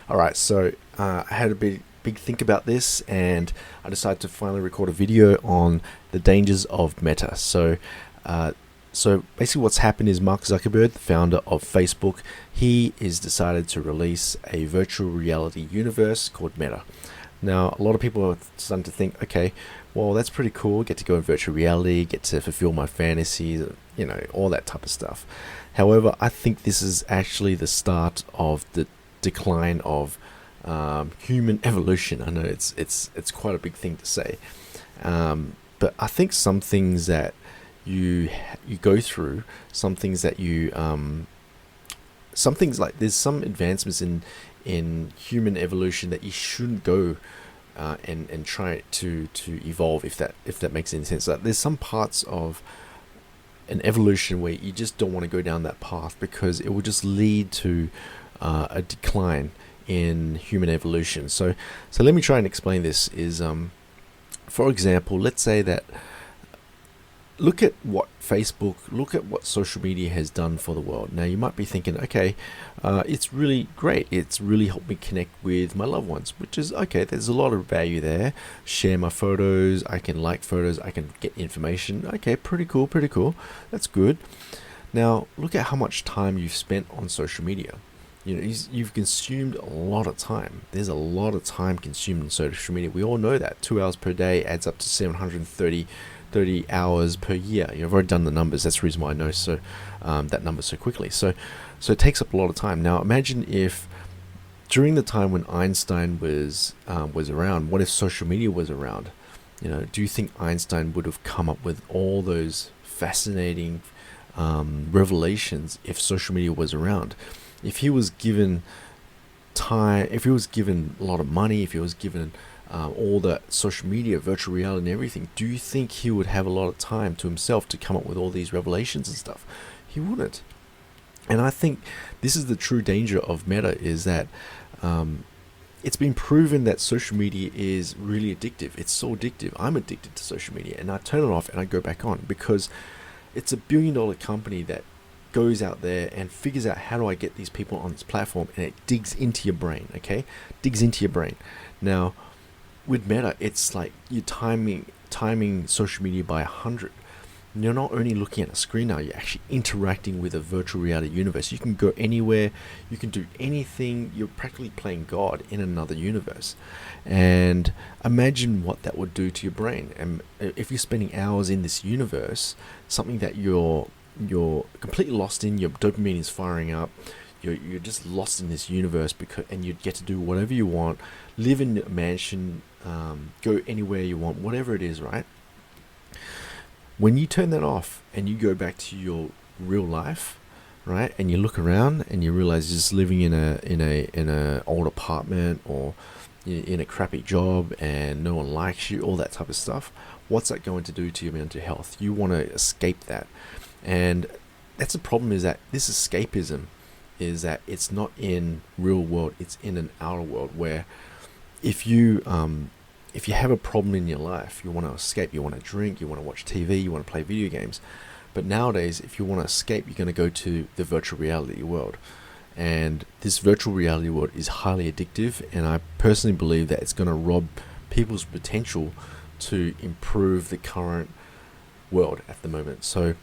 All right, so I had a big think about this, and I decided to finally record a video on the dangers of meta. So basically, what's happened is Mark Zuckerberg, the founder of Facebook, he is decided to release a virtual reality universe called Meta. Now, a lot of people are starting to think, okay, well, that's pretty cool. Get to go in virtual reality, get to fulfill my fantasies, all that type of stuff. However, I think this is actually the start of the decline of human evolution. I know it's quite a big thing to say, but I think some things that you go through, some things that some things like there's some advancements in human evolution that you shouldn't go and try to evolve, if that makes any sense. Like there's some parts of an evolution where you just don't want to go down that path because it will just lead to a decline in human evolution. So let me try and explain this. For example, let's say that look at what Facebook, look at what social media has done for the world. Now you might be thinking, okay, it's really great. It's really helped me connect with my loved ones, which is okay. There's a lot of value there. Share my photos. I can like photos. I can get information. Okay, pretty cool, pretty cool. That's good. Now look at how much time you've spent on social media. You've consumed a lot of time. There's a lot of time consumed on social media. We all know that 2 hours per day adds up to 730 hours per year. I've already done the numbers. That's the reason why I know that number so quickly. So it takes up a lot of time. Now imagine if during the time when Einstein was around, what if social media was around? Do you think Einstein would have come up with all those fascinating revelations if social media was around? If he was given time, if he was given a lot of money, if he was given all the social media, virtual reality and everything, do you think he would have a lot of time to himself to come up with all these revelations and stuff? He wouldn't. And I think this is the true danger of Meta, is that it's been proven that social media is really addictive. It's so addictive. I'm addicted to social media, and I turn it off and I go back on because it's $1 billion company that goes out there and figures out how do I get these people on this platform, and it digs into your brain. Okay, digs into your brain. Now with Meta, it's like you're timing social media by 100. You're not only looking at a screen now, you're actually interacting with a virtual reality universe. You can go anywhere, you can do anything. You're practically playing God in another universe. And imagine what that would do to your brain. And if you're spending hours in this universe, something that you're completely lost in, your dopamine is firing up, you're just lost in this universe, and you get to do whatever you want, live in a mansion, go anywhere you want, whatever it is, right? When you turn that off and you go back to your real life, right, and you look around and you realize you're just living in a old apartment, or in a crappy job and no one likes you, all that type of stuff, what's that going to do to your mental health? You want to escape that. And that's the problem, is that this escapism is that it's not in real world, it's in an outer world, where if you have a problem in your life, you want to escape, you want to drink, you want to watch TV, you want to play video games. But nowadays, if you want to escape, you're going to go to the virtual reality world. And this virtual reality world is highly addictive, and I personally believe that it's going to rob people's potential to improve the current world at the moment. So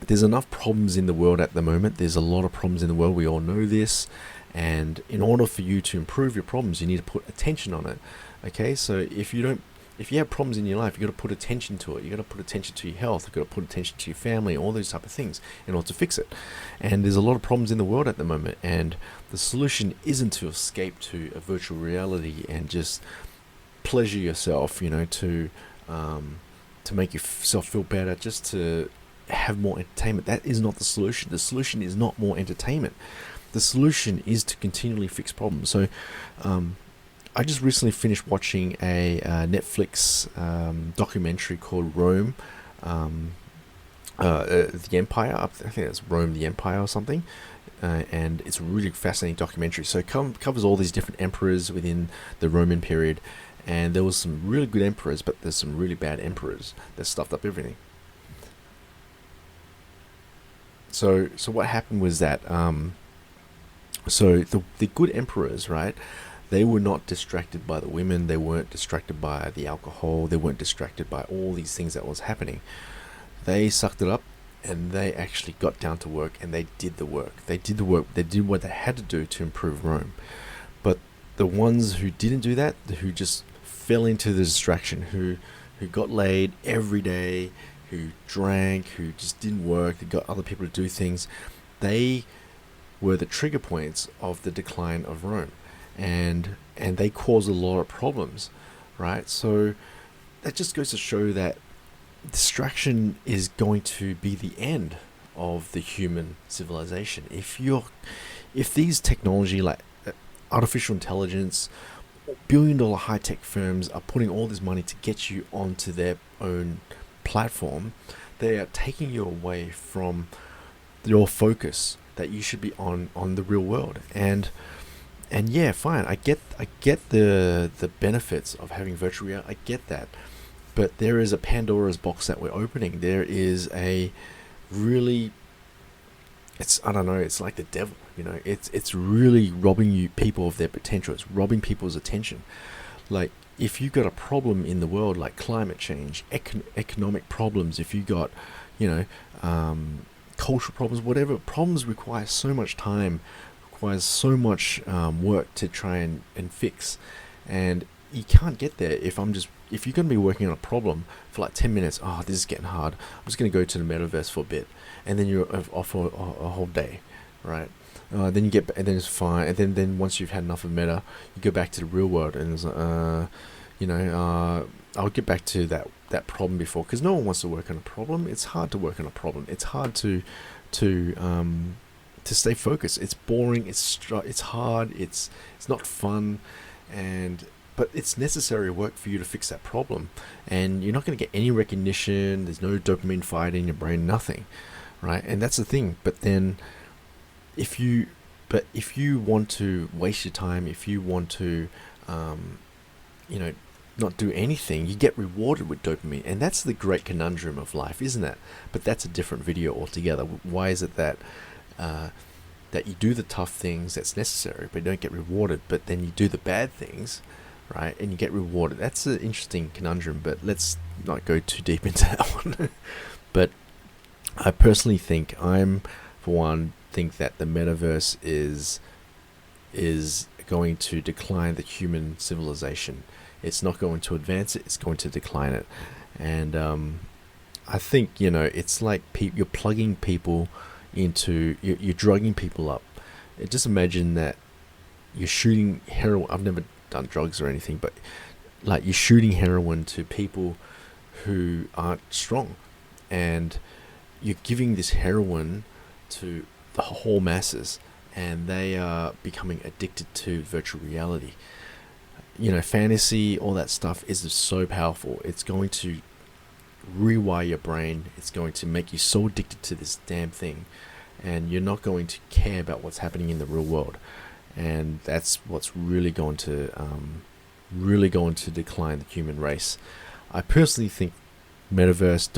there's enough problems in the world at the moment. There's a lot of problems in the world. We all know this. And in order for you to improve your problems, you need to put attention on it. Okay, so if you have problems in your life, you got to put attention to it. You got to put attention to your health. You got to put attention to your family, all those type of things in order to fix it. And there's a lot of problems in the world at the moment, and the solution isn't to escape to a virtual reality and just pleasure yourself, to make yourself feel better, just to have more entertainment. That is not the solution. The solution is not more entertainment. The solution is to continually fix problems. So I just recently finished watching a Netflix documentary called Rome, the Empire. I think it's Rome the Empire or something. And it's a really fascinating documentary. So it covers all these different emperors within the Roman period. And there was some really good emperors, but there's some really bad emperors that stuffed up everything. So what happened was that So the good emperors, right? They were not distracted by the women. They weren't distracted by the alcohol. They weren't distracted by all these things that was happening. They sucked it up, and they actually got down to work, and they did the work. They did the work. They did what they had to do to improve Rome. But the ones who didn't do that, who just fell into the distraction, who got laid every day, who drank, who just didn't work, they got other people to do things, they were the trigger points of the decline of Rome, and they caused a lot of problems, right? So that just goes to show that distraction is going to be the end of the human civilization. If these technology like artificial intelligence, billion-dollar high-tech firms are putting all this money to get you onto their own platform, they are taking you away from your focus that you should be on the real world. And yeah, fine, I get the benefits of having virtual reality. I get that. But there is a Pandora's box that we're opening. There is a really, I don't know, it's like the devil, it's really robbing people of their potential. It's robbing people's attention. Like, if you got a problem in the world, like climate change, economic problems, if you got, cultural problems, whatever, problems require so much time, requires so much work to try and fix. And you can't get there if you're going to be working on a problem for like 10 minutes, this is getting hard, I'm just going to go to the metaverse for a bit, and then you're off for a whole day, right? Then you get, and then it's fine, and then once you've had enough of meta, you go back to the real world, and it's I'll get back to that problem before, because no one wants to work on a problem. It's hard to work on a problem. It's hard to stay focused. It's boring. It's hard. It's not fun, but it's necessary work for you to fix that problem. And you're not going to get any recognition. There's no dopamine fired in your brain. Nothing, right? And that's the thing. But then, if you want to waste your time, if you want to, not do anything, you get rewarded with dopamine. And that's the great conundrum of life, isn't it? But that's a different video altogether. Why is it that you do the tough things that's necessary, but you don't get rewarded, but then you do the bad things, right, and you get rewarded? That's an interesting conundrum, but let's not go too deep into that one. But I personally think, think that the metaverse is going to decline the human civilization. It's not going to advance it, it's going to decline it. And I think, it's like you're plugging people into, you're drugging people up. Just imagine that you're shooting heroin. I've never done drugs or anything, but like, you're shooting heroin to people who aren't strong, and you're giving this heroin to the whole masses, and they are becoming addicted to virtual reality. Fantasy, all that stuff is so powerful. It's going to rewire your brain. It's going to make you so addicted to this damn thing, and you're not going to care about what's happening in the real world. And that's what's really going to decline the human race. I personally think metaverse,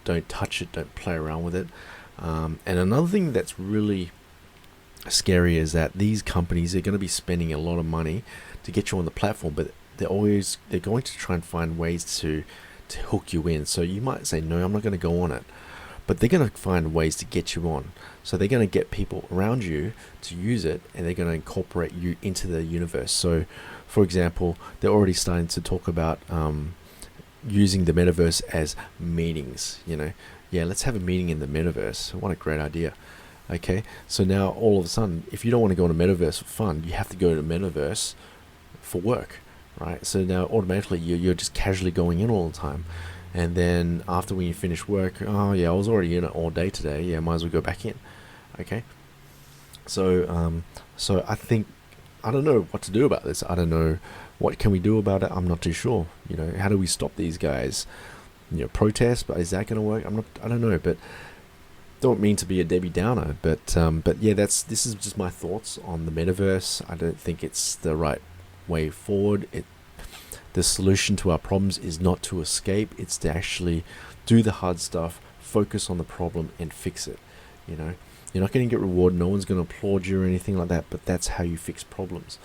don't touch it, don't play around with it. And another thing that's really scary is that these companies are going to be spending a lot of money to get you on the platform, but they're going to try and find ways to hook you in. So you might say, no, I'm not going to go on it, but they're going to find ways to get you on. So they're going to get people around you to use it, and they're going to incorporate you into the universe. So, for example, they're already starting to talk about using the metaverse as meetings. Let's have a meeting in the metaverse. What a great idea. Okay, so now all of a sudden, if you don't want to go on a metaverse for fun, you have to go to the metaverse for work, right? So now automatically you're just casually going in all the time. And then after, when you finish work, I was already in it all day today, might as well go back in. Okay, so I think, I don't know what to do about this. I don't know what can we do about it. I'm not too sure. How do we stop these guys? Protest, but is that going to work? I don't know, but don't mean to be a Debbie Downer, but yeah, this is just my thoughts on the metaverse. I don't think it's the right way forward. The solution to our problems is not to escape, it's to actually do the hard stuff, focus on the problem, and fix it. You're not going to get rewarded. No one's going to applaud you or anything like that. But that's how you fix problems.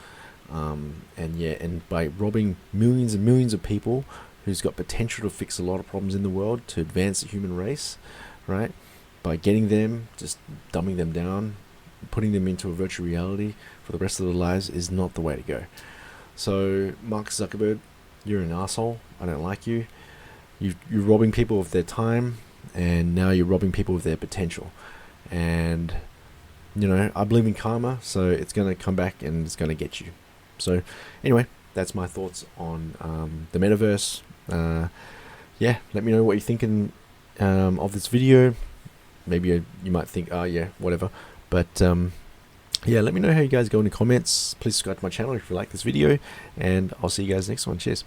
And by robbing millions and millions of people who's got potential to fix a lot of problems in the world, to advance the human race, right? By getting them, just dumbing them down, putting them into a virtual reality for the rest of their lives is not the way to go. So, Mark Zuckerberg, you're an asshole. I don't like you. You're robbing people of their time, and now you're robbing people of their potential. And, I believe in karma, so it's going to come back and it's going to get you. So, anyway, that's my thoughts on the metaverse. Let me know what you're thinking of this video. Maybe you might think, whatever. But let me know how you guys go in the comments. Please subscribe to my channel if you like this video, and I'll see you guys next one. Cheers.